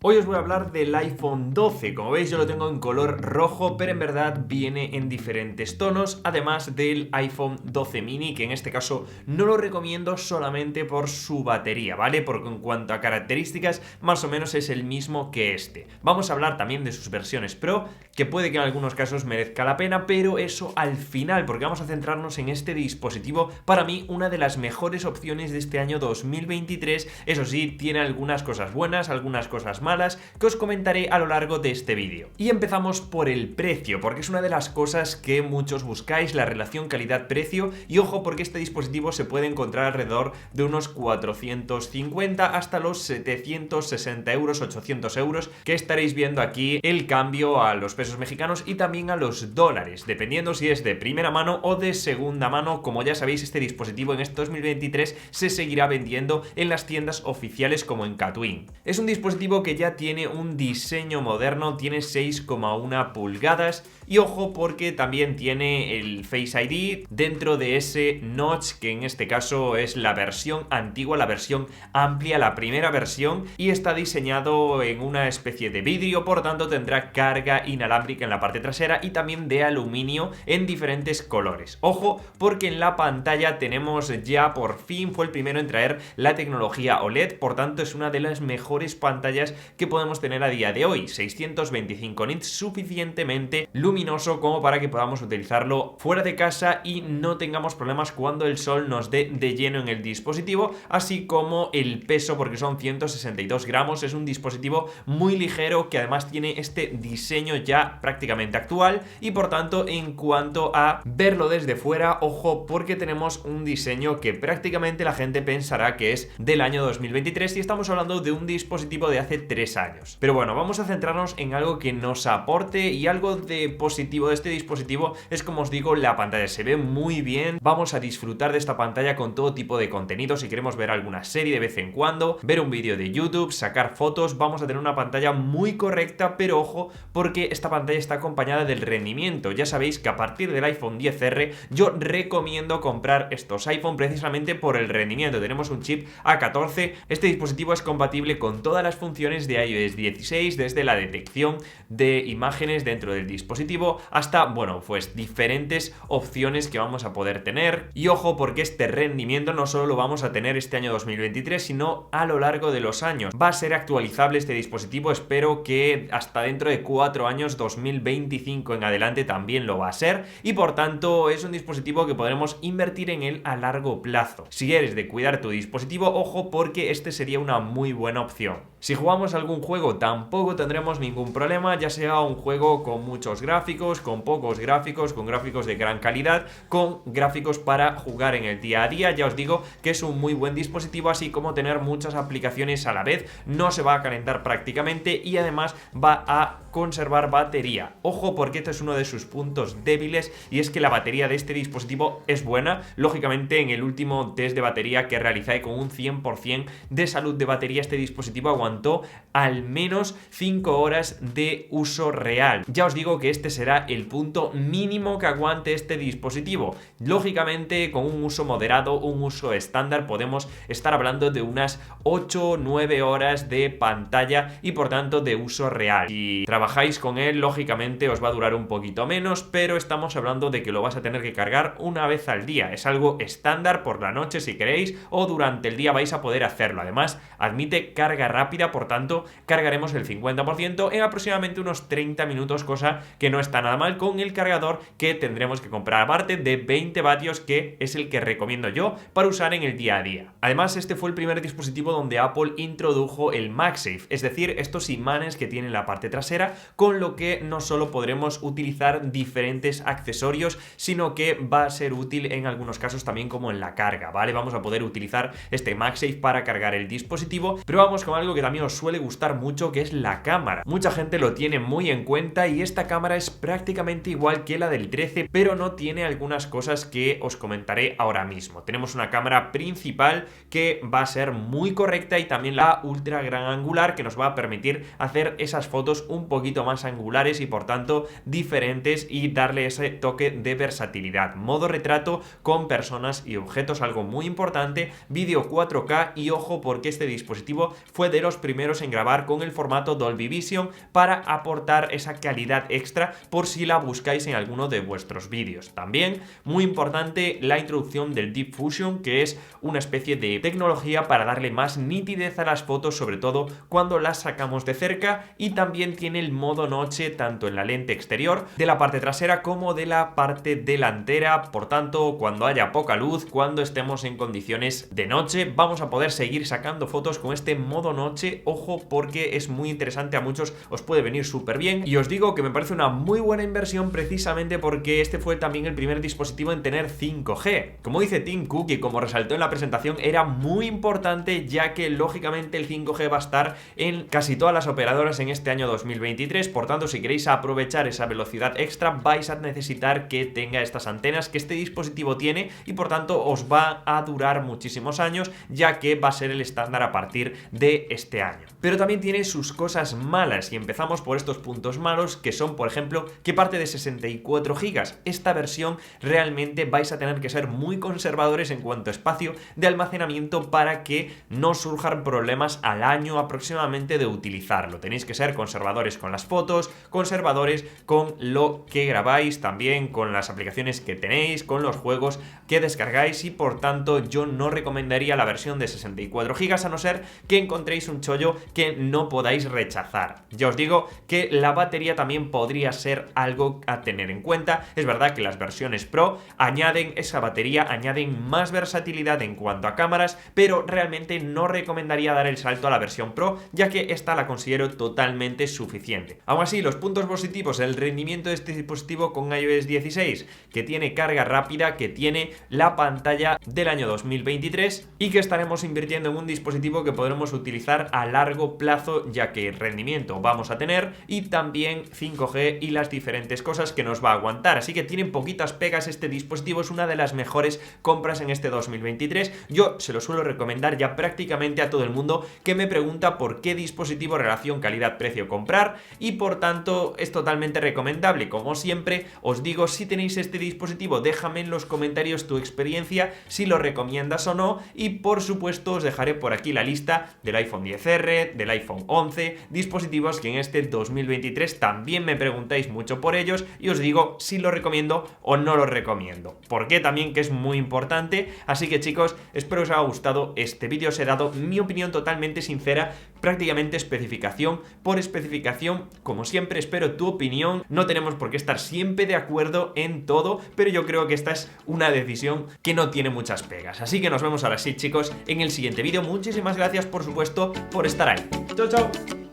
Hoy os voy a hablar del iPhone 12, como veis yo lo tengo en color rojo, pero en verdad viene en diferentes tonos, además del iPhone 12 mini, que en este caso no lo recomiendo solamente por su batería, ¿vale? Porque en cuanto a características, más o menos es el mismo que este. Vamos a hablar también de sus versiones Pro, que puede que en algunos casos merezca la pena, pero eso al final, porque vamos a centrarnos en este dispositivo, para mí una de las mejores opciones de este año 2023, eso sí, tiene algunas cosas buenas, algunas cosas malas, que os comentaré a lo largo de este vídeo. Y empezamos por el precio, porque es una de las cosas que muchos buscáis, la relación calidad-precio, y ojo porque este dispositivo se puede encontrar alrededor de unos 450 hasta los 760 euros, 800 euros, que estaréis viendo aquí el cambio a los pesos mexicanos y también a los dólares, dependiendo si es de primera mano o de segunda mano. Como ya sabéis, este dispositivo en este 2023 se seguirá vendiendo en las tiendas oficiales como en Catwin. Es un dispositivo que ya tiene un diseño moderno, tiene 6,1 pulgadas y ojo porque también tiene el Face ID dentro de ese notch, que en este caso es la versión antigua, la versión amplia, la primera versión, y está diseñado en una especie de vidrio, por tanto tendrá carga inalámbrica en la parte trasera y también de aluminio en diferentes colores. Ojo porque en la pantalla tenemos ya por fin, fue el primero en traer la tecnología OLED, por tanto es una de las mejores pantallas que podemos tener a día de hoy. 625 nits, suficientemente luminoso como para que podamos utilizarlo fuera de casa y no tengamos problemas cuando el sol nos dé de lleno en el dispositivo, así como el peso, porque son 162 gramos, es un dispositivo muy ligero que además tiene este diseño ya prácticamente actual y por tanto en cuanto a verlo desde fuera, ojo porque tenemos un diseño que prácticamente la gente pensará que es del año 2023 y estamos hablando de un dispositivo de hace 3 años. Pero bueno, vamos a centrarnos en algo que nos aporte, y algo de positivo de este dispositivo es, como os digo, la pantalla. Se ve muy bien, vamos a disfrutar de esta pantalla con todo tipo de contenido. Si queremos ver alguna serie de vez en cuando, ver un vídeo de YouTube, sacar fotos, vamos a tener una pantalla muy correcta, pero ojo porque esta pantalla está acompañada del rendimiento. Ya sabéis que a partir del iPhone XR yo recomiendo comprar estos iPhone precisamente por el rendimiento. Tenemos un chip A14, este dispositivo es compatible con todas las funciones de iOS 16, desde la detección de imágenes dentro del dispositivo hasta, bueno, pues diferentes opciones que vamos a poder tener. Y ojo porque este rendimiento no solo lo vamos a tener este año 2023, sino a lo largo de los años. Va a ser actualizable este dispositivo, espero que hasta dentro de 4 años, 2025 en adelante también lo va a ser, y por tanto es un dispositivo que podremos invertir en él a largo plazo. Si eres de cuidar tu dispositivo, ojo porque este sería una muy buena opción. Si jugamos algún juego tampoco tendremos ningún problema, ya sea un juego con muchos gráficos, con pocos gráficos, con gráficos de gran calidad, con gráficos para jugar en el día a día. Ya os digo que es un muy buen dispositivo, así como tener muchas aplicaciones a la vez, no se va a calentar prácticamente y además va a conservar batería. Ojo porque este es uno de sus puntos débiles, y es que la batería de este dispositivo es buena. Lógicamente en el último test de batería que realicé con un 100% de salud de batería, este dispositivo aguantó al menos 5 horas de uso real. Ya os digo que este será el punto mínimo que aguante este dispositivo. Lógicamente con un uso moderado, un uso estándar, podemos estar hablando de unas 8 o 9 horas de pantalla y por tanto de uso real. Si trabajáis con él, lógicamente os va a durar un poquito menos, pero estamos hablando de que lo vas a tener que cargar una vez al día. Es algo estándar por la noche si queréis, o durante el día vais a poder hacerlo. Además admite carga rápida, por tanto cargaremos el 50% en aproximadamente unos 30 minutos, cosa que no está nada mal con el cargador que tendremos que comprar aparte de 20 vatios, que es el que recomiendo yo para usar en el día a día. Además este fue el primer dispositivo donde Apple introdujo el MagSafe, es decir, estos imanes que tiene en la parte trasera, con lo que no solo podremos utilizar diferentes accesorios, sino que va a ser útil en algunos casos también como en la carga, ¿vale? Vamos a poder utilizar este MagSafe para cargar el dispositivo, pero vamos con algo que también os suele gustar mucho, que es la cámara. Mucha gente lo tiene muy en cuenta y esta cámara es prácticamente igual que la del 13, pero no tiene algunas cosas que os comentaré ahora mismo. Tenemos una cámara principal que va a ser muy correcta y también la ultra gran angular, que nos va a permitir hacer esas fotos un poquito más angulares y por tanto diferentes, y darle ese toque de versatilidad. Modo retrato con personas y objetos, algo muy importante, vídeo 4K, y ojo porque este dispositivo fue de los primeros en grabar con el formato Dolby Vision para aportar esa calidad extra por si la buscáis en alguno de vuestros vídeos. También, muy importante, la introducción del Deep Fusion, que es una especie de tecnología para darle más nitidez a las fotos, sobre todo cuando las sacamos de cerca, y también tiene el modo noche tanto en la lente exterior de la parte trasera como de la parte delantera. Por tanto, cuando haya poca luz, cuando estemos en condiciones de noche, vamos a poder seguir sacando fotos con este modo noche. Ojo, porque es muy interesante, a muchos os puede venir súper bien, y os digo que me parece una muy buena inversión precisamente porque este fue también el primer dispositivo en tener 5G. Como dice Tim Cook, y como resaltó en la presentación, era muy importante, ya que lógicamente el 5G va a estar en casi todas las operadoras en este año 2023. Por tanto, si queréis aprovechar esa velocidad extra, vais a necesitar que tenga estas antenas que este dispositivo tiene, y por tanto os va a durar muchísimos años, ya que va a ser el estándar a partir de este año. Pero también tiene sus cosas malas, y empezamos por estos puntos malos, que son, por ejemplo, que parte de 64 GB. Esta versión realmente vais a tener que ser muy conservadores en cuanto a espacio de almacenamiento para que no surjan problemas al año aproximadamente de utilizarlo. Tenéis que ser conservadores con las fotos, conservadores con lo que grabáis, también con las aplicaciones que tenéis, con los juegos que descargáis, y por tanto yo no recomendaría la versión de 64 GB a no ser que encontréis un chollo que no podáis rechazar. Ya os digo que la batería también podría ser algo a tener en cuenta. Es verdad que las versiones Pro añaden esa batería, añaden más versatilidad en cuanto a cámaras, pero realmente no recomendaría dar el salto a la versión Pro, ya que esta la considero totalmente suficiente. Aún así, los puntos positivos: el rendimiento de este dispositivo con iOS 16, que tiene carga rápida, que tiene la pantalla del año 2023 y que estaremos invirtiendo en un dispositivo que podremos utilizar a largo plazo, ya que rendimiento vamos a tener y también 5G y las diferentes cosas que nos va a aguantar. Así que tienen poquitas pegas este dispositivo, es una de las mejores compras en este 2023. Yo se lo suelo recomendar ya prácticamente a todo el mundo que me pregunta por qué dispositivo relación calidad-precio comprar, y por tanto es totalmente recomendable. Como siempre os digo, si tenéis este dispositivo, déjame en los comentarios tu experiencia, si lo recomiendas o no, y por supuesto os dejaré por aquí la lista del iPhone XR, del iPhone 11, dispositivos que en este 2023 también me preguntáis mucho por ellos, y os digo si lo recomiendo o no lo recomiendo, porque también que es muy importante. Así que chicos, espero os haya gustado este vídeo, os he dado mi opinión totalmente sincera, prácticamente especificación por especificación. Como siempre, espero tu opinión, no tenemos por qué estar siempre de acuerdo en todo, pero yo creo que esta es una decisión que no tiene muchas pegas. Así que nos vemos ahora sí, chicos, en el siguiente vídeo. Muchísimas gracias, por supuesto, por estar ahí. Chao, chao.